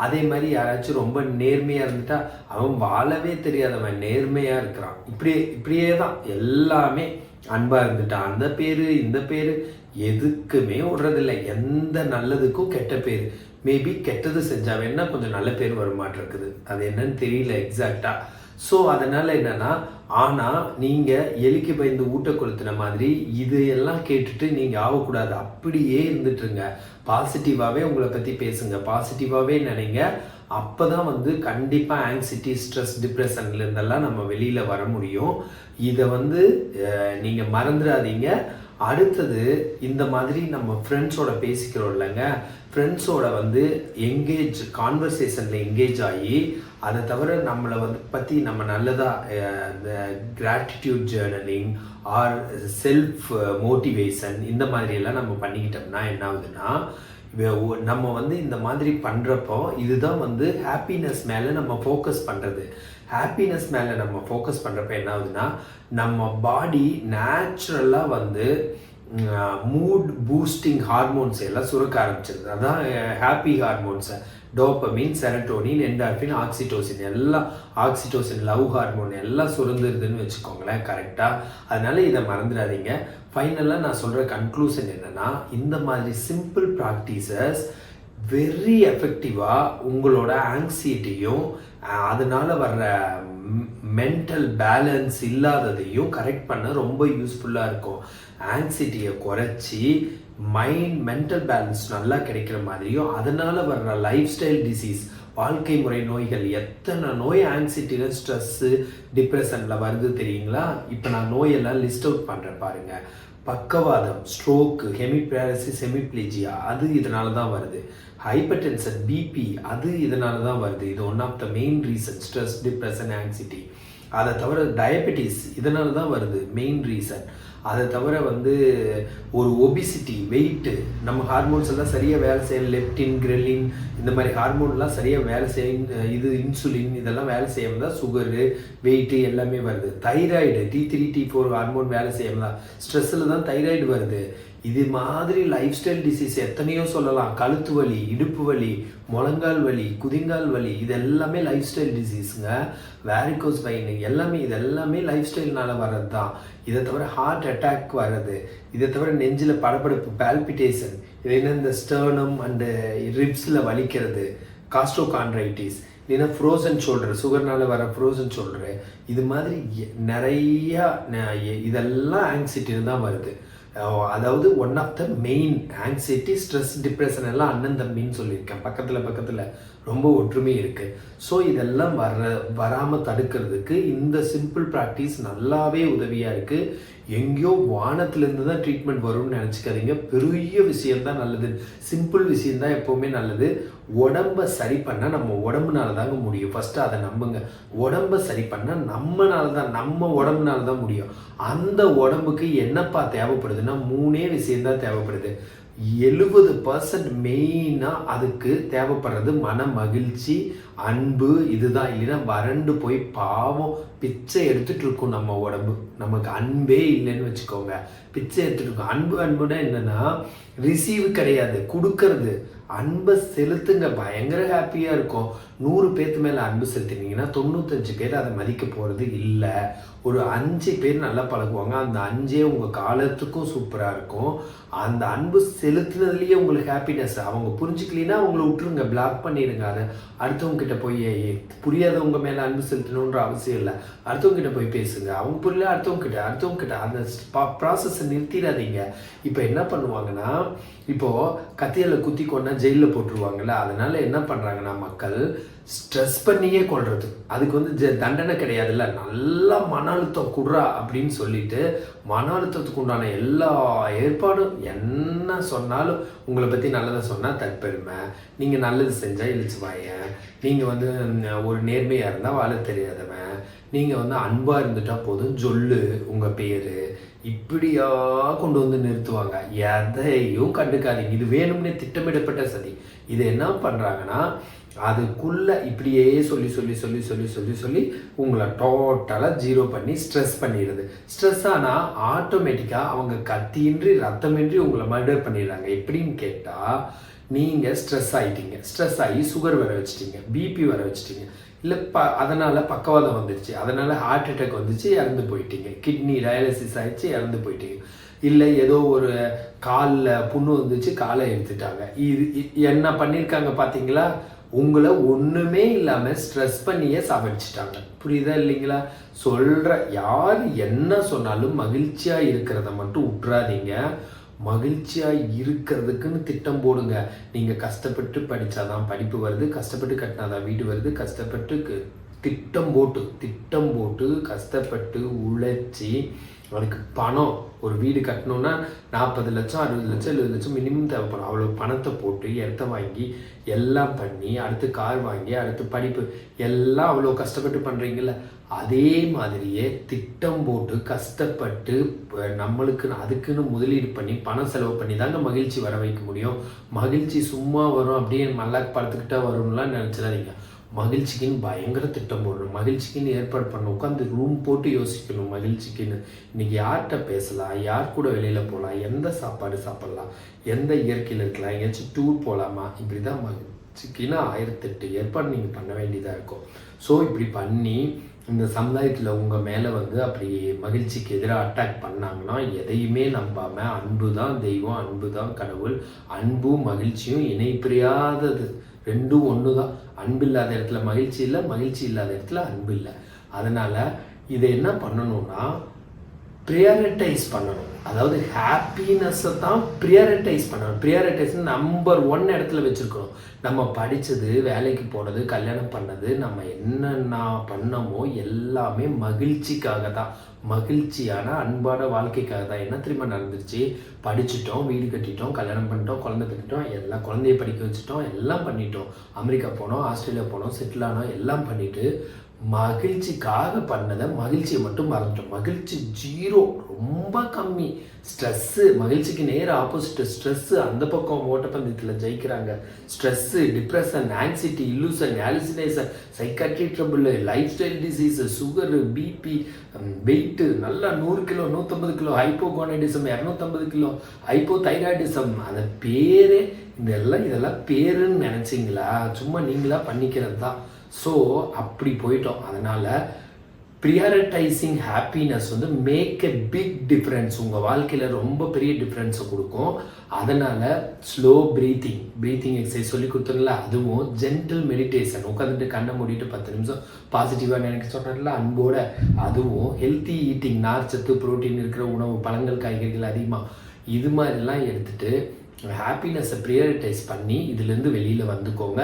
அதே மாதிரி யாராச்சும் ரொம்ப நேர்மையாக இருந்துட்டா அவன் வாழவே தெரியாதவன் நேர்மையாக இருக்கிறான். இப்படியே தான் எல்லாமே. அன்பாக இருந்துட்டா அந்த பேர் இந்த பேர் எதுக்குமே விடுறதில்லை. எந்த நல்லதுக்கும் கெட்ட பேர். மேபி கெட்டது செஞ்சா வேணா கொஞ்சம் நல்ல பேர் வருமாட்டிருக்குது, அது என்னன்னு தெரியல எக்ஸாக்டாக. ஸோ அதனால் என்னென்னா, ஆனால் நீங்கள் எலிக்கு பயந்து ஊட்ட கொளுத்துன மாதிரி இதையெல்லாம் கேட்டுட்டு நீங்கள் ஆகக்கூடாது. அப்படியே இருந்துட்டுருங்க. பாசிட்டிவாகவே உங்களை பற்றி பேசுங்க, பாசிட்டிவாகவே நினைங்க. அப்போ தான் வந்து கண்டிப்பாக ஆங்ஸைட்டி, ஸ்ட்ரெஸ், டிப்ரெஷன்லேருந்தெல்லாம் நம்ம வெளியில் வர முடியும். இதை வந்து நீங்கள் மறந்துடாதீங்க. அடுத்தது, இந்த மாதிரி நம்ம ஃப்ரெண்ட்ஸோட பேசிக்கிறோம் இல்லைங்க, ஃப்ரெண்ட்ஸோட வந்து கான்வர்சேஷனில் எங்கேஜ் ஆகி, அதை தவிர நம்மளை வந்து பற்றி நம்ம நல்லதாக இந்த gratitude journaling or self motivation இந்த மாதிரியெல்லாம் நம்ம பண்ணிக்கிட்டோம்னா என்ன ஆகுதுன்னா, நம்ம வந்து இந்த மாதிரி பண்ணுறப்போ இதுதான் வந்து ஹாப்பினஸ் மேலே நம்ம ஃபோக்கஸ் பண்ணுறது. ஹாப்பினஸ் மேலே நம்ம ஃபோக்கஸ் பண்ணுறப்ப என்ன ஆகுதுன்னா, நம்ம பாடி நேச்சுரலாக வந்து மூட் பூஸ்டிங் ஹார்மோன்ஸ் எல்லாம் சுரக்க ஆரம்பிச்சிருது. அதான் ஹாப்பி ஹார்மோன்ஸை, டோபமின், செரட்டோனின், என்டார்ஃபின், ஆக்சிடோசின், எல்லாம் ஆக்சிடோசின் லவ் ஹார்மோன் எல்லாம் சுரந்துருதுன்னு வச்சுக்கோங்களேன் கரெக்டாக. அதனால் இதை மறந்துடாதீங்க. ஃபைனலாக நான் சொல்கிற கன்க்ளூஷன் என்னென்னா, இந்த மாதிரி சிம்பிள் ப்ராக்டிசஸ் வெரி எஃபெக்டிவாக உங்களோட ஆங்ஸைட்டியும் அதனால் வர்ற மென்டல் பேலன்ஸ் இல்லாததையும் கரெக்ட் பண்ண ரொம்ப யூஸ்ஃபுல்லாக இருக்கும். ஆங்ஸைட்டியை குறைச்சி மென்டல் பேலன்ஸ் நல்லா கிடைக்கிற மாதிரியும், அதனால் வர்ற லைஃப் ஸ்டைல் டிசீஸ், வாழ்க்கை முறை நோய்கள், எத்தனை நோய் ஆங்ஸைட்டியில், ஸ்ட்ரெஸ்ஸு, டிப்ரெஷனில் வருது தெரியுங்களா? இப்போ நான் நோயெல்லாம் லிஸ்ட் அவுட் பண்ணுறேன் பாருங்கள். பக்கவாதம், ஸ்ட்ரோக்கு, ஹெமிபேரசிஸ், ஹெமிப்ளீஜியா, அது இதனால தான் வருது. ஹைப்பர் டென்ஷன், பிபி, அது இதனால தான் வருது. இது one of the main reason, stress, depression, anxiety. அதை தவிர டயபெட்டிஸ் இதனால தான் வருது, மெயின் ரீசன். அதை தவிர வந்து ஒரு ஒபிசிட்டி, வெயிட்டு, நம்ம ஹார்மோன்ஸ் எல்லாம் சரியாக வேலை செய்ய, லெப்டின், கிரெலின், இந்த மாதிரி ஹார்மோன்லாம் சரியாக வேலை செய்ய, இது இன்சுலின் இதெல்லாம் வேலை செய்யாமல் தான் சுகரு, வெயிட்டு எல்லாமே வருது. தைராய்டு, T3 T4 ஹார்மோன் வேலை செய்யாமல் தான், ஸ்ட்ரெஸ்ஸில் தான் தைராய்டு வருது. இது மாதிரி லைஃப் ஸ்டைல் டிசீஸ் எத்தனையோ சொல்லலாம். கழுத்து வலி, இடுப்பு வலி, முழங்கால் வலி, குதிங்கால் வலி, இது எல்லாமே லைஃப் ஸ்டைல் டிசீஸுங்க. வேரிகோஸ் வெயின் எல்லாமே, இது எல்லாமே லைஃப் ஸ்டைல்னால வர்றது தான். இதை தவிர ஹார்ட் அட்டாக் வர்றது, இதை தவிர நெஞ்சில் படபடப்பு, பால்பிட்டேஷன், இது என்ன இந்த ஸ்டர்னம் அண்டு ரிப்ஸில் வலிக்கிறது, காஸ்ட்ரோகான்ட்ரைட்டிஸ், இல்லைன்னா ஃப்ரோசன் ஷோல்டர், சுகர்னால வர ஃப்ரோசன் ஷோல்டரு, இது மாதிரி நிறையா இதெல்லாம் ஆங்ஸைட்டியில் தான் வருது. அதாவது one of the main anxiety, stress, depression எல்லாம் அண்ணன் தம்பின்னு சொல்லியிருக்கேன். பக்கத்தில் ரொம்ப ஒற்றுமை இருக்குது. ஸோ இதெல்லாம் வராமல் தடுக்கிறதுக்கு இந்த சிம்பிள் ப்ராக்டிஸ் நல்லாவே உதவியாக இருக்குது. எங்கேயோ வானத்துலேருந்து தான் ட்ரீட்மெண்ட் வரும்னு நினச்சிக்காதீங்க. பெரிய விஷயந்தான் நல்லது. சிம்பிள் விஷயந்தான் எப்போவுமே நல்லது. உடம்பை சரி பண்ணால் நம்ம உடம்புனால தாங்க முடியும். ஃபஸ்ட்டு அதை நம்புங்க. உடம்பை சரி பண்ணால் நம்ம உடம்புனால தான் முடியும். அந்த உடம்புக்கு என்னப்பா தேவைப்படுதுன்னா 3 விஷயந்தான் தேவைப்படுது. 70% மெயினாக அதுக்கு தேவைப்படுறது மன மகிழ்ச்சி, அன்பு, இதுதான். இல்லைன்னா வறண்டு போய் பாவம் பிச்சை எடுத்துகிட்டு இருக்கும் நம்ம உடம்பு. நமக்கு அன்பே இல்லைன்னு வச்சுக்கோங்க, பிச்சை எடுத்துகிட்டு இருக்கும். அன்புனா என்னென்னா ரிசீவ் கிடையாது, கொடுக்கறது. அன்பை செலுத்துங்க, பயங்கர ஹாப்பியாக இருக்கும். 100 பேர்த்து மேலே அன்பு செலுத்தினீங்கன்னா 95 பேர் அதை மதிக்க போகிறது இல்லை. ஒரு 5 பேர் நல்லா பழகுவாங்க. அந்த 5 உங்கள் காலத்துக்கும் சூப்பராக இருக்கும். அந்த அன்பு செலுத்துனதுலேயே உங்களுக்கு ஹாப்பினஸ். அவங்க புரிஞ்சுக்கலின்னா அவங்கள விட்டுருங்க, பிளாக் பண்ணிடுங்க. அதை அடுத்தவங்க கிட்ட போய் புரியாதவங்க மேலே அன்பு செலுத்தணுன்ற அவசியம் இல்லை. அடுத்தவங்க கிட்ட போய் பேசுங்க. அவங்க புரியல, அடுத்தவங்க கிட்ட அந்த ப்ராசஸை நிறுத்திடாதீங்க. இப்போ என்ன பண்ணுவாங்கன்னா, இப்போது கத்தியில் குத்தி கொண்டா ஜெயிலில் போட்டுருவாங்கள்ல. அதனால் என்ன பண்ணுறாங்கன்னா மக்கள் ஸ்ட்ரெஸ் பண்ணியே கொள்வது. அதுக்கு வந்து தண்டனை கிடையாதுல்ல, நல்லா மன அழுத்தம் குடுறா அப்படின்னு சொல்லிட்டு மன அழுத்தத்துக்கு உண்டான எல்லா ஏற்பாடும் என்ன சொன்னாலும் உங்களை பற்றி நல்லதை சொன்னால் தற்பெருமை, நீங்கள் நல்லது செஞ்சால் இழிச்சுவாயன், நீங்கள் வந்து ஒரு நேர்மையாக இருந்தால் வாழ தெரியாதவன், நீங்கள் வந்து அன்பாக இருந்துட்டால் போதும் சொல்லு உங்கள் பேர், இப்படியா கொண்டு வந்து நிறுத்துவாங்க. எதையும் கண்டுக்காதீங்க. இது வேணும்னே திட்டமிடப்பட்ட சதி. இது என்ன பண்ணுறாங்கன்னா, அதுக்குள்ளே இப்படியே சொல்லி உங்களை டோட்டலாக ஜீரோ பண்ணி ஸ்ட்ரெஸ் பண்ணிடுது. ஸ்ட்ரெஸ் ஆனால் ஆட்டோமேட்டிக்காக அவங்க கத்தியின்றி ரத்தமின்றி உங்களை மர்டர் பண்ணிடுறாங்க. எப்படின்னு கேட்டால், நீங்கள் ஸ்ட்ரெஸ் ஆகிட்டீங்க, ஸ்ட்ரெஸ் ஆகி சுகர் வர வச்சிட்டிங்க, பிபி வர வச்சிட்டிங்க, இல்லை அதனால் பக்கவாதம் வந்துடுச்சு, அதனால் ஹார்ட் அட்டாக் வந்துச்சு, இறந்து போயிட்டீங்க, கிட்னி டயாலிசிஸ் ஆகிடுச்சு, இறந்து போயிட்டீங்க, இல்லை ஏதோ ஒரு காலில் புண்ணு வந்துச்சு, காலை எடுத்துட்டாங்க. இது என்ன பண்ணியிருக்காங்க பார்த்தீங்களா? உங்களை ஒன்றுமே இல்லாமல் ஸ்ட்ரெஸ் பண்ணியே சாவடிச்சிட்டாங்க. புரியுதா இல்லைங்களா? சொல்கிற யார் என்ன சொன்னாலும் மகிழ்ச்சியாக இருக்கிறத மட்டும் விட்றாதீங்க. மகிழ்ச்சியாக இருக்கிறதுக்குன்னு திட்டம் போடுங்க. நீங்கள் கஷ்டப்பட்டு படித்தாதான் படிப்பு வருது, கஷ்டப்பட்டு கட்டினாதான் வீடு வருது, கஷ்டப்பட்டு திட்டம் போட்டு கஷ்டப்பட்டு உழைச்சி அதுக்கு பணம், ஒரு வீடு கட்டணுன்னா 40 லட்சம் 60 லட்சம் 70 லட்சம் மினிமம் தேவைப்படும். அவ்வளோ பணத்தை போட்டு இடத்த வாங்கி எல்லாம் பண்ணி அடுத்து கார் வாங்கி அடுத்து படிப்பு எல்லாம் அவ்வளோ கஷ்டப்பட்டு பண்ணுறீங்கள, அதே மாதிரியே திட்டம் போட்டு கஷ்டப்பட்டு நம்மளுக்குன்னு அதுக்குன்னு முதலீடு பண்ணி பணம் செலவு பண்ணி தாங்க மகிழ்ச்சி வர வைக்க முடியும். மகிழ்ச்சி சும்மா வரும் அப்படியே மல்லாக்கு படுத்துக்கிட்டே வரும்லாம் நினச்சிடாதீங்க. மகிழ்ச்சிக்குன்னு பயங்கர திட்டம் போடணும், மகிழ்ச்சிக்குன்னு ஏற்பாடு பண்ணணும், உட்காந்து ரூம் போட்டு யோசிக்கணும். மகிழ்ச்சிக்குன்னு இன்றைக்கி யார்கிட்ட பேசலாம், யார் கூட வெளியில் போகலாம், எந்த சாப்பாடு சாப்பிட்லாம், எந்த இயற்கையில் இருக்கலாம், எங்கேயாச்சும் டூர் போகலாமா, இப்படி தான் மகிழ்ச்சிக்குன்னு 1008 ஏற்பாடு நீங்கள் பண்ண வேண்டியதாக இருக்கும். ஸோ இப்படி பண்ணி இந்த சமுதாயத்தில் உங்கள் மேலே அப்படி மகிழ்ச்சிக்கு எதிராக அட்டாக் பண்ணாங்கன்னா எதையுமே நம்பாமல் அன்பு தான் தெய்வம், அன்பு தான் கடவுள், அன்பும் மகிழ்ச்சியும் இணைப்பிரியாதது, ரெண்டும் ஒன்று தான். அன்பு இல்லாத இடத்துல மகிழ்ச்சி இல்லை, மகிழ்ச்சி இல்லாத இடத்துல அன்பு இல்லை. அதனால் இதை என்ன பண்ணணும்னா ப்ரியாரிட்டைஸ் பண்ணணும். அதாவது ஹாப்பினஸ்ஸை தான் ப்ரியாரிட்டைஸ் பண்ணணும். ப்ரியாரிட்டைஸ் நம்பர் 1 இடத்துல வச்சுருக்கணும். நம்ம படித்தது, வேலைக்கு போனது, கல்யாணம் பண்ணது, நம்ம என்னென்ன பண்ணமோ எல்லாமே மகிழ்ச்சிக்காக தான், மகிழ்ச்சியான அன்பான வாழ்க்கைக்காக தான். என்ன தெரியுமா நடந்துருச்சு? படிச்சுட்டோம், வீடு கட்டிட்டோம், கல்யாணம் பண்ணிட்டோம், குழந்தை கட்டிட்டோம், எல்லாம் குழந்தைய படிக்க வச்சுட்டோம், எல்லாம் பண்ணிட்டோம், அமெரிக்கா போனோம், ஆஸ்திரேலியா போனோம், செட்டில் ஆனோம், எல்லாம் பண்ணிவிட்டு மகிழ்ச்சிக்காக பண்ணதை மகிழ்ச்சியை மட்டும் மறந்துட்டோம். மகிழ்ச்சி 0, ரொம்ப கம்மி. ஸ்ட்ரெஸ்ஸு, மகிழ்ச்சிக்கு நேர ஆப்போசிட் ஸ்ட்ரெஸ்ஸு. அந்த பக்கம் ஓட்டப்பந்தயத்தில் ஜெயிக்கிறாங்க. Stress, depression, anxiety, illusion, hallucination, psychiatric trouble, life style disease, sugar, BP, weight நல்லா 100 kilo 150 kilo, hypogonadism 250 kilo, hypothyroidism, அந்த பேரே இதெல்லாம் பேருன்னு நினச்சிங்களா? சும்மா நீங்களாக பண்ணிக்கிறது தான். ஸோ அப்படி போயிட்டோம். அதனால் prioritising happiness make a big difference, உங்கள் வாழ்க்கையில் ரொம்ப பெரிய டிஃப்ரென்ஸை கொடுக்கும். அதனால் ஸ்லோ ப்ரீத்திங் எக்ஸசைஸ் சொல்லி கொடுத்தோம்ல, அதுவும் ஜென்டில் மெடிடேஷன், உட்காந்துட்டு கண்ணை மூடிட்டு 10 நிமிஷம் பாசிட்டிவாக நினைக்க சொன்னார்ல அன்போட, அதுவும் ஹெல்த்தி ஈட்டிங், நார்ச்சத்து புரோட்டீன் இருக்கிற உணவு, பழங்கள் காய்கறிகள் அதிகமாக, இது மாதிரிலாம் எடுத்துகிட்டு ஹாப்பினஸை ப்ரியாரிட்டைஸ் பண்ணி இதுலேருந்து வெளியில் வந்துக்கோங்க.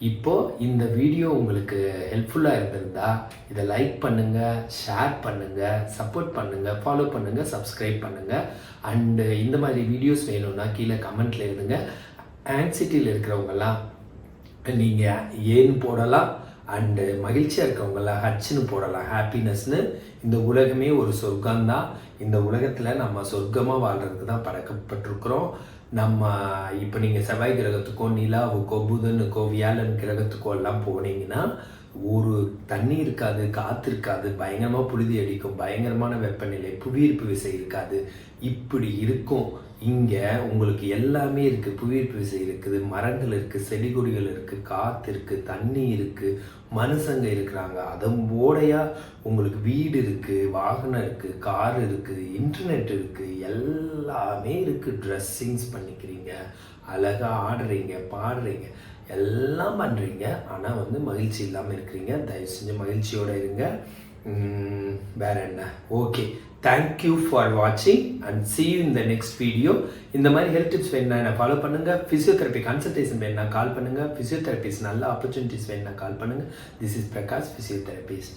இப்போது இந்த வீடியோ உங்களுக்கு ஹெல்ப்ஃபுல்லாக இருந்திருந்தா இதை லைக் பண்ணுங்கள், ஷேர் பண்ணுங்கள், சப்போர்ட் பண்ணுங்கள், ஃபாலோ பண்ணுங்கள், சப்ஸ்கிரைப் பண்ணுங்கள். அண்டு இந்த மாதிரி வீடியோஸ் வேணும்னா கீழே கமெண்ட்டில் எழுதுங்க. ஆங்ஸைட்டியில் இருக்கிறவங்கெல்லாம் நீங்கள் ஏன்னு போடலாம், அண்டு மகிழ்ச்சியாக இருக்கிறவங்களாம் ஹச்சுன்னு போடலாம், ஹாப்பினஸ்னு. இந்த உலகமே ஒரு சொர்க்கம்தான். இந்த உலகத்தில் நம்ம சொர்க்கமாக வாழ்கிறதுக்கு தான் படைக்கப்பட்டிருக்கிறோம். நம்ம இப்போ நீங்கள் செவ்வாய் கிரகத்துக்கோ நிலாவுக்கோ புதனுக்கோ வியாழன் கிரகத்துக்கோ எல்லாம் போனீங்கன்னா ஒரு தண்ணி இருக்காது, காற்று இருக்காது, பயங்கரமாக புழுதி அடிக்கும், பயங்கரமான வெப்பநிலை, புவியீர்ப்பு விசை இருக்காது. இப்படி இருக்கும். இங்கே உங்களுக்கு எல்லாமே இருக்குது. புவியீர்ப்பு விசை இருக்குது, மரங்கள் இருக்குது, செடி கொடிகள் இருக்குது, காற்று இருக்குது, தண்ணி இருக்குது, மனுஷங்க இருக்கிறாங்க. அதம்போடையாக உங்களுக்கு வீடு இருக்குது, வாகனம் இருக்குது, கார் இருக்குது, இன்டர்நெட் இருக்குது, எல்லாமே இருக்குது. ட்ரெஸ்ஸிங்ஸ் பண்ணிக்கிறீங்க, அழகாக ஆடுறீங்க, பாடுறீங்க, எல்லாம் பண்ணுறீங்க. ஆனால் மகிழ்ச்சி இல்லாமல் இருக்கிறீங்க. தயவு செஞ்சு மகிழ்ச்சியோடு இருங்க. வேறு என்ன? ஓகே, தேங்க்யூ ஃபார் வாட்சிங் and see you in the next video. இந்த மாதிரி ஹெல்த் டிப்ஸ் வேணுன்னா என்ன ஃபாலோ பண்ணுங்கள். ஃபிசியோதெரப்பி கன்சல்டேஷன் வேணுன்னா கால் பண்ணுங்கள். ஃபிசியோதெரபிஸ்ட் நல்ல ஆப்பர்ச்சுனிட்டிஸ் வேணுன்னா கால் பண்ணுங்கள். This is Prakash, physiotherapist.